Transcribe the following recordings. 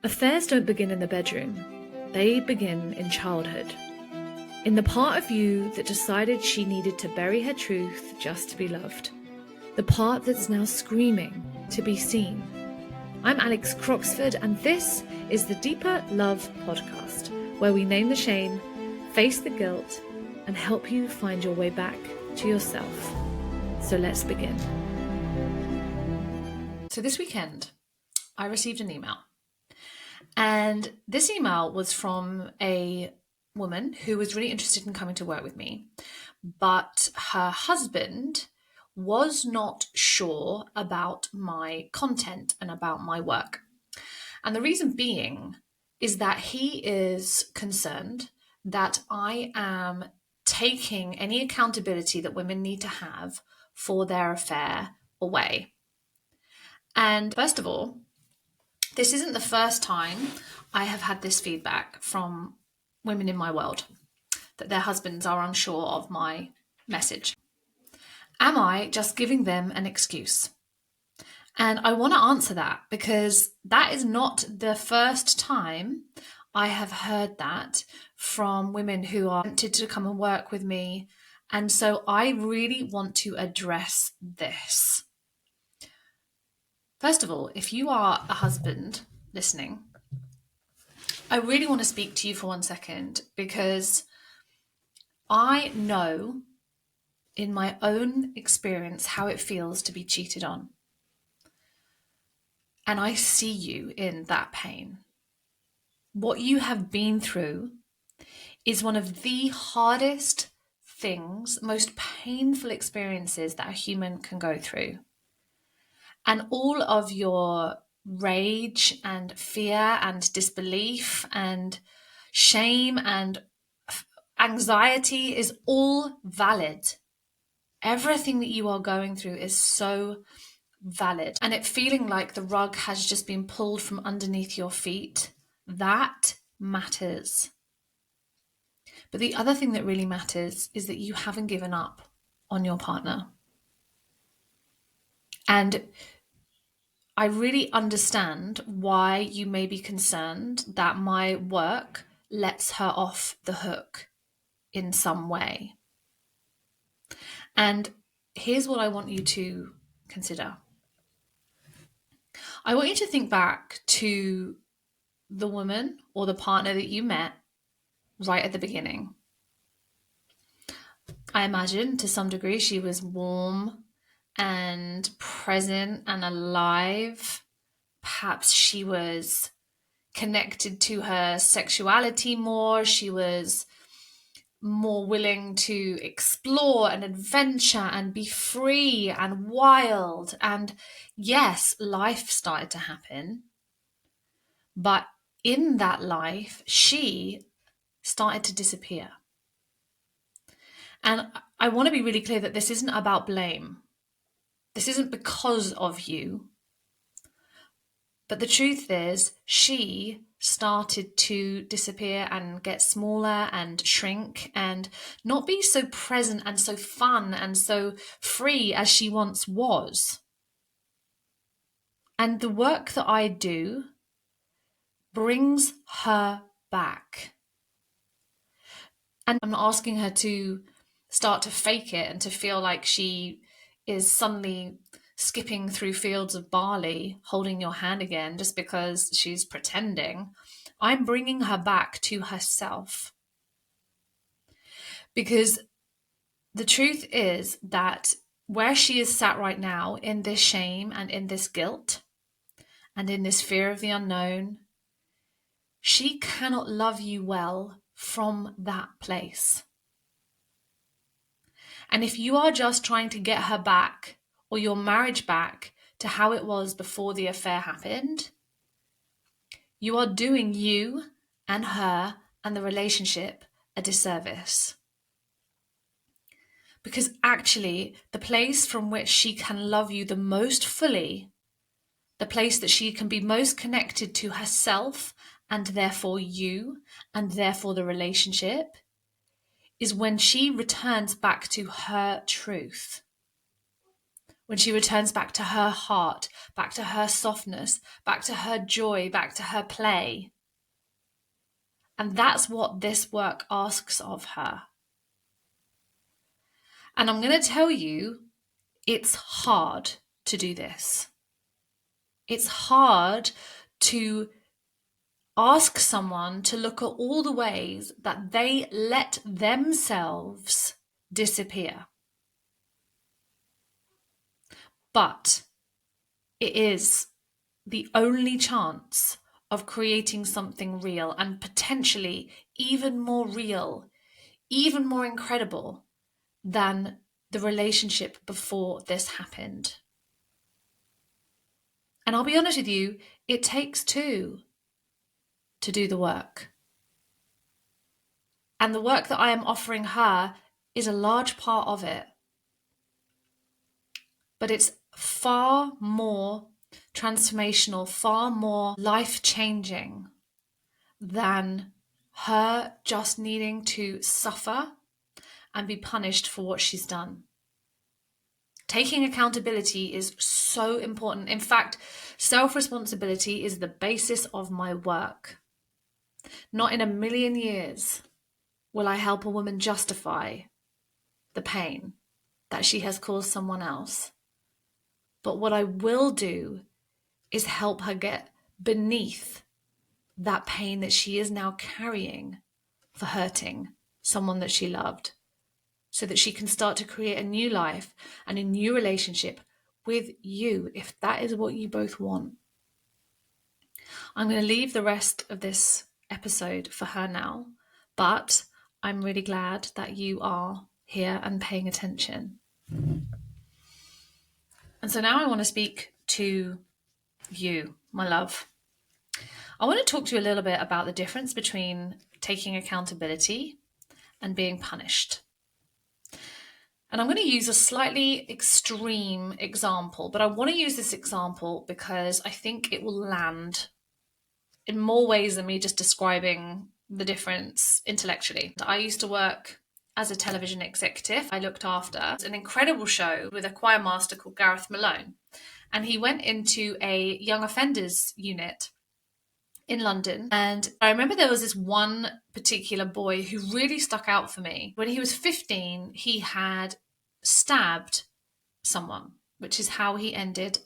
Affairs don't begin in the bedroom. They begin in childhood. In the part of you that decided she needed to bury her truth just to be loved. The part that's now screaming to be seen. I'm Alex Croxford, and this is the Deeper Love podcast, where we name the shame, face the guilt, and help you find your way back to yourself. So let's begin. So this weekend, I received an email. And this email was from a woman who was really interested in coming to work with me, but her husband was not sure about my content and about my work. And the reason being is that he is concerned that I am taking any accountability that women need to have for their affair away. And first of all, this isn't the first time I have had this feedback from women in my world, that their husbands are unsure of my message. Am I just giving them an excuse? And I want to answer that because that is not the first time I have heard that from women who are tempted to come and work with me. And so I really want to address this. First of all, if you are a husband listening, I really want to speak to you for 1 second because I know in my own experience how it feels to be cheated on. And I see you in that pain. What you have been through is one of the hardest things, most painful experiences that a human can go through. And all of your rage and fear and disbelief and shame and anxiety is all valid. Everything that you are going through is so valid. And it feeling like the rug has just been pulled from underneath your feet, that matters. But the other thing that really matters is that you haven't given up on your partner. And I really understand why you may be concerned that my work lets her off the hook in some way. And here's what I want you to consider. I want you to think back to the woman or the partner that you met right at the beginning. I imagine to some degree she was warm and present and alive. Perhaps she was connected to her sexuality more. She was more willing to explore and adventure and be free and wild. And yes, life started to happen. But in that life, she started to disappear. And I want to be really clear that this isn't about blame. This isn't because of you. But the truth is, she started to disappear and get smaller and shrink and not be so present and so fun and so free as she once was. And the work that I do brings her back. And I'm not asking her to start to fake it and to feel like she is suddenly skipping through fields of barley, holding your hand again just because she's pretending. I'm bringing her back to herself. Because the truth is that where she is sat right now in this shame and in this guilt and in this fear of the unknown, she cannot love you well from that place. And if you are just trying to get her back or your marriage back to how it was before the affair happened, you are doing you and her and the relationship a disservice. Because actually, the place from which she can love you the most fully, the place that she can be most connected to herself and therefore you and therefore the relationship, is when she returns back to her truth. when she returns back to her heart, back to her softness, back to her joy, back to her play. And that's what this work asks of her. And I'm going to tell you, it's hard to do this. It's hard to ask someone to look at all the ways that they let themselves disappear. But it is the only chance of creating something real, and potentially even more real, even more incredible than the relationship before this happened. And I'll be honest with you, it takes two to do the work. And the work that I am offering her is a large part of it. But it's far more transformational, far more life-changing than her just needing to suffer and be punished for what she's done. Taking accountability is so important. In fact, self-responsibility is the basis of my work. Not in a million years will I help a woman justify the pain that she has caused someone else. But what I will do is help her get beneath that pain that she is now carrying for hurting someone that she loved, so that she can start to create a new life and a new relationship with you, if that is what you both want. I'm going to leave the rest of this episode for her now, but I'm really glad that you are here and paying attention. And so now I want to speak to you, my love. I want to talk to you a little bit about the difference between taking accountability and being punished. And I'm going to use a slightly extreme example, but I want to use this example because I think it will land in more ways than me just describing the difference intellectually. I used to work as a television executive. I looked after an incredible show with a choir master called Gareth Malone. And he went into a young offenders unit in London. And I remember there was this one particular boy who really stuck out for me. When he was 15, he had stabbed someone, which is how he ended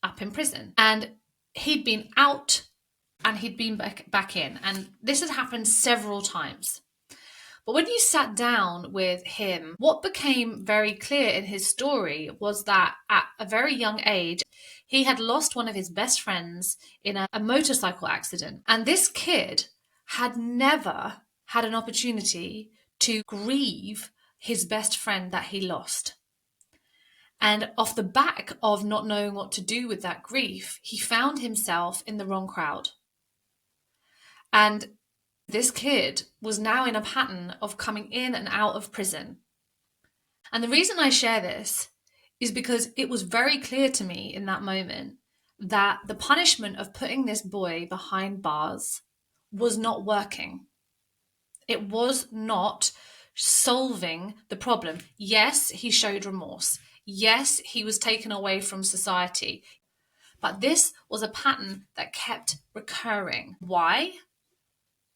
up in prison. And he'd been out and he'd been back in. And this had happened several times. But when you sat down with him, what became very clear in his story was that at a very young age, he had lost one of his best friends in a motorcycle accident. And this kid had never had an opportunity to grieve his best friend that he lost. And off the back of not knowing what to do with that grief, he found himself in the wrong crowd. And this kid was now in a pattern of coming in and out of prison. And the reason I share this is because it was very clear to me in that moment that the punishment of putting this boy behind bars was not working. It was not solving the problem. Yes, he showed remorse. Yes, he was taken away from society. But this was a pattern that kept recurring. Why?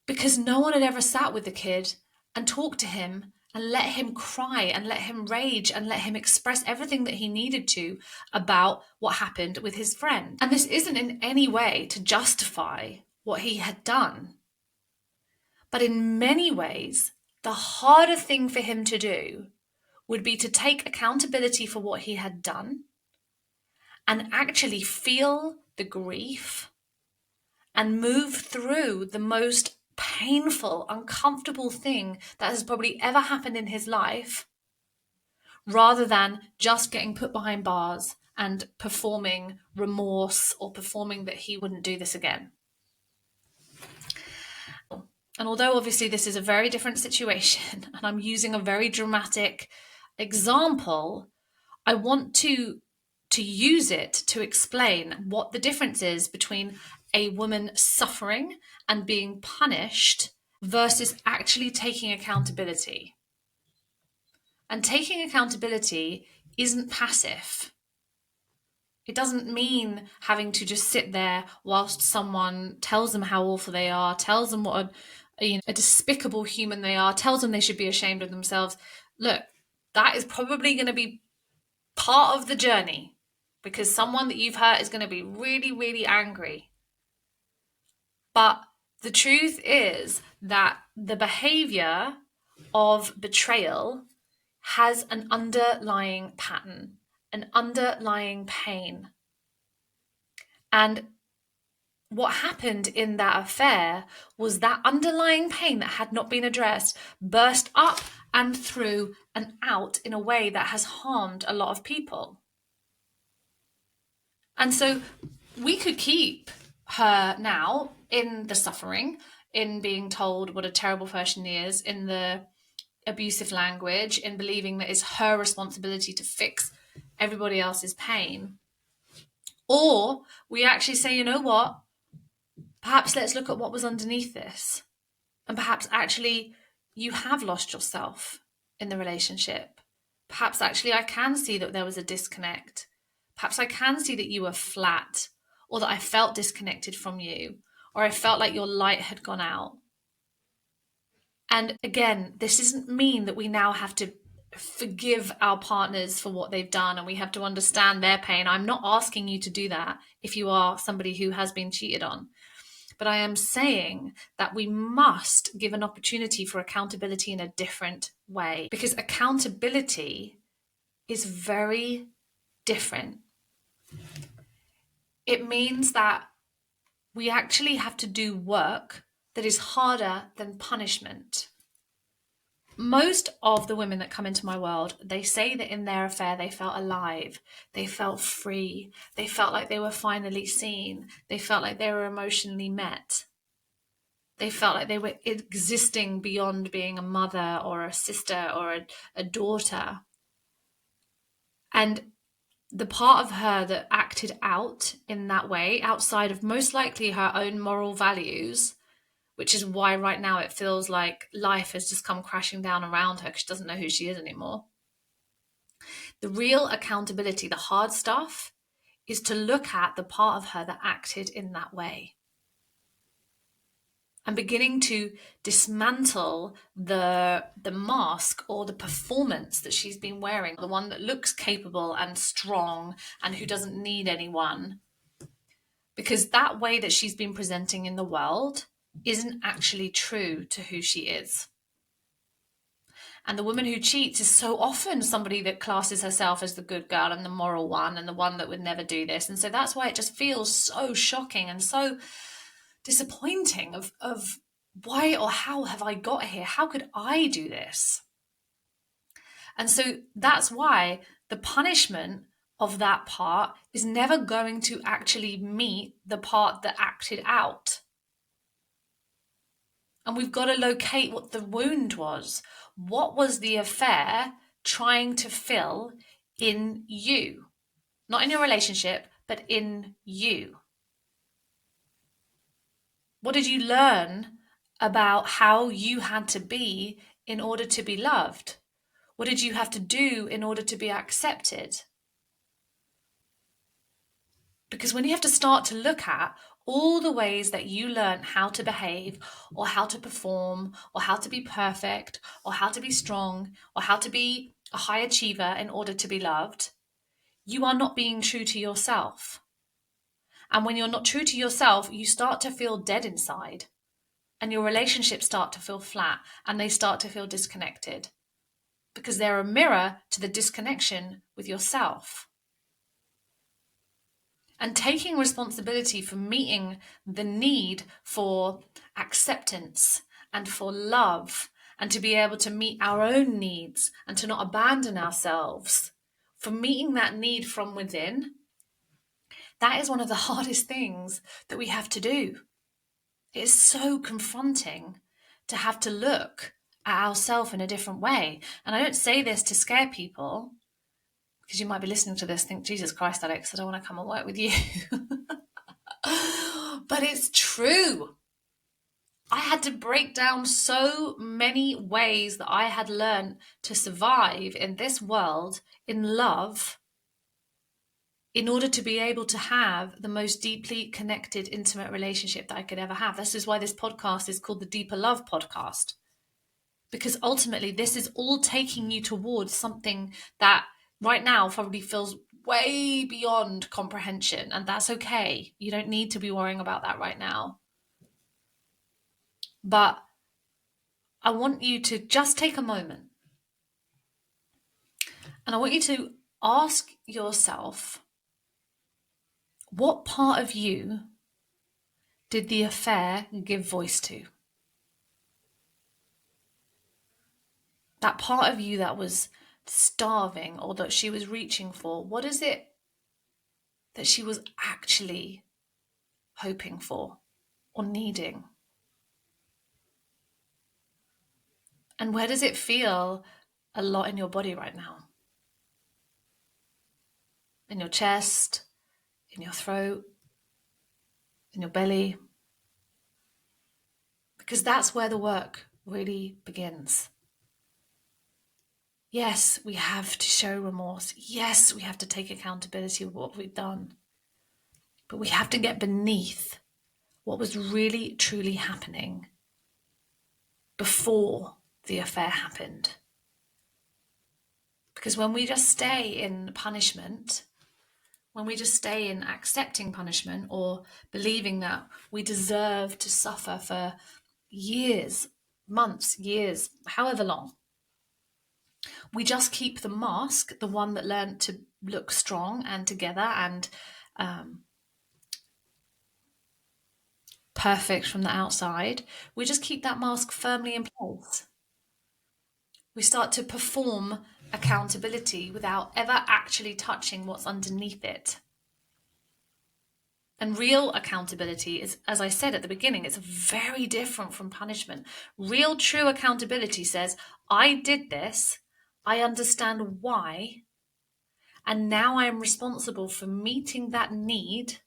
Because no one had ever sat with the kid and talked to him and let him cry and let him rage and let him express everything that he needed to about what happened with his friend. And this isn't in any way to justify what he had done. But in many ways, the harder thing for him to do would be to take accountability for what he had done and actually feel the grief and move through the most painful, uncomfortable thing that has probably ever happened in his life, rather than just getting put behind bars and performing remorse or performing that he wouldn't do this again. And although obviously this is a very different situation and I'm using a very dramatic example, I want to use it to explain what the difference is between a woman suffering and being punished versus actually taking accountability. And taking accountability isn't passive. It doesn't mean having to just sit there whilst someone tells them how awful they are, tells them what a despicable human they are, tells them they should be ashamed of themselves. Look, that is probably going to be part of the journey, because someone that you've hurt is going to be really, really angry. But the truth is that the behavior of betrayal has an underlying pattern, an underlying pain. And what happened in that affair was that underlying pain that had not been addressed burst up and through and out in a way that has harmed a lot of people. And so we could keep her now in the suffering, in being told what a terrible person she is, in the abusive language, in believing that it's her responsibility to fix everybody else's pain. Or we actually say, you know what? Perhaps let's look at what was underneath this. And perhaps actually you have lost yourself in the relationship. Perhaps actually I can see that there was a disconnect. Perhaps I can see that you were flat, or that I felt disconnected from you, or I felt like your light had gone out. And again, this doesn't mean that we now have to forgive our partners for what they've done and we have to understand their pain. I'm not asking you to do that if you are somebody who has been cheated on. But I am saying that we must give an opportunity for accountability in a different way, because accountability is very different. It means that we actually have to do work that is harder than punishment. Most of the women that come into my world, they say that in their affair they felt alive, they felt free, they felt like they were finally seen, they felt like they were emotionally met. They felt like they were existing beyond being a mother or a sister or a daughter. And the part of her that acted out in that way, outside of most likely her own moral values, which is why right now it feels like life has just come crashing down around her because she doesn't know who she is anymore. The real accountability, the hard stuff, is to look at the part of her that acted in that way. And beginning to dismantle the mask or the performance that she's been wearing, the one that looks capable and strong and who doesn't need anyone. Because that way that she's been presenting in the world isn't actually true to who she is. And the woman who cheats is so often somebody that classes herself as the good girl and the moral one and the one that would never do this. And so that's why it just feels so shocking and so disappointing of why or how have I got here? How could I do this? And so that's why the punishment of that part is never going to actually meet the part that acted out. And we've got to locate what the wound was. What was the affair trying to fill in you? Not in your relationship, but in you. What did you learn about how you had to be in order to be loved? What did you have to do in order to be accepted? Because when you have to start to look at all the ways that you learn how to behave or how to perform or how to be perfect or how to be strong or how to be a high achiever in order to be loved, you are not being true to yourself. And when you're not true to yourself, you start to feel dead inside. And your relationships start to feel flat and they start to feel disconnected because they're a mirror to the disconnection with yourself. And taking responsibility for meeting the need for acceptance and for love and to be able to meet our own needs and to not abandon ourselves, for meeting that need from within, that is one of the hardest things that we have to do. It is so confronting to have to look at ourselves in a different way. And I don't say this to scare people, because you might be listening to this, think, Jesus Christ, Alex, I don't want to come and work with you. But it's true. I had to break down so many ways that I had learned to survive in this world in love in order to be able to have the most deeply connected, intimate relationship that I could ever have. This is why this podcast is called the Deeper Love Podcast. Because ultimately, this is all taking you towards something that right now probably feels way beyond comprehension. And that's okay. You don't need to be worrying about that right now. But I want you to just take a moment. And I want you to ask yourself, what part of you did the affair give voice to? That part of you that was starving or that she was reaching for, what is it that she was actually hoping for or needing? And where does it feel a lot in your body right now? In your chest, in your throat, in your belly? Because that's where the work really begins. Yes, we have to show remorse. Yes, we have to take accountability of what we've done. But we have to get beneath what was really, truly happening before the affair happened. Because when we just stay in punishment, when we just stay in accepting punishment or believing that we deserve to suffer for years, months, years, however long, we just keep the mask, the one that learned to look strong and together and perfect from the outside. We just keep that mask firmly in place. We start to perform accountability without ever actually touching what's underneath it. And real accountability is, as I said at the beginning, it's very different from punishment. Real, true accountability says, I did this, I understand why, and now I am responsible for meeting that need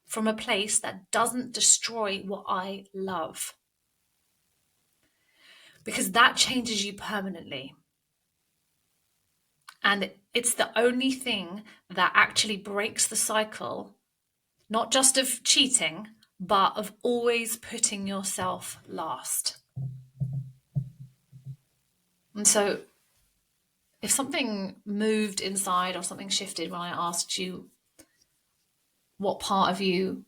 from a place that doesn't destroy what I love. Because that changes you permanently. And it's the only thing that actually breaks the cycle, not just of cheating, but of always putting yourself last. And so if something moved inside or something shifted when I asked you what part of you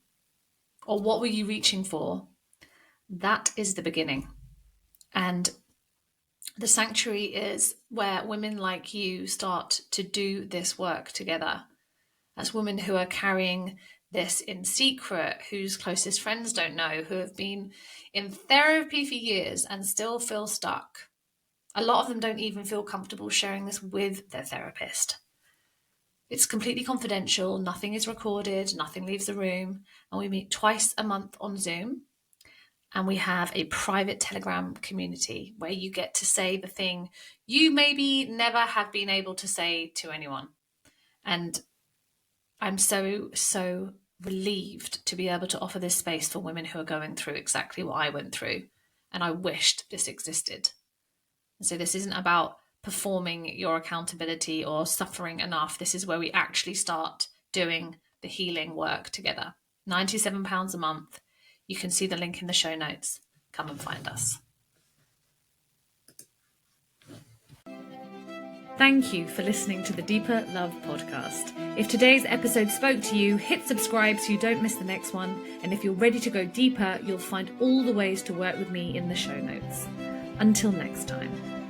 or what were you reaching for, that is the beginning. And the sanctuary is where women like you start to do this work together as women who are carrying this in secret, whose closest friends don't know, who have been in therapy for years and still feel stuck. A lot of them don't even feel comfortable sharing this with their therapist. It's completely confidential, nothing is recorded, nothing leaves the room, and we meet twice a month on Zoom. And we have a private Telegram community where you get to say the thing you maybe never have been able to say to anyone. And I'm so relieved to be able to offer this space for women who are going through exactly what I went through. And I wished this existed. And so this isn't about performing your accountability or suffering enough. This is where we actually start doing the healing work together. £97 a month. You can see the link in the show notes. Come and find us. Thank you for listening to the Deeper Love podcast. If today's episode spoke to you, hit subscribe so you don't miss the next one. And if you're ready to go deeper, you'll find all the ways to work with me in the show notes. Until next time.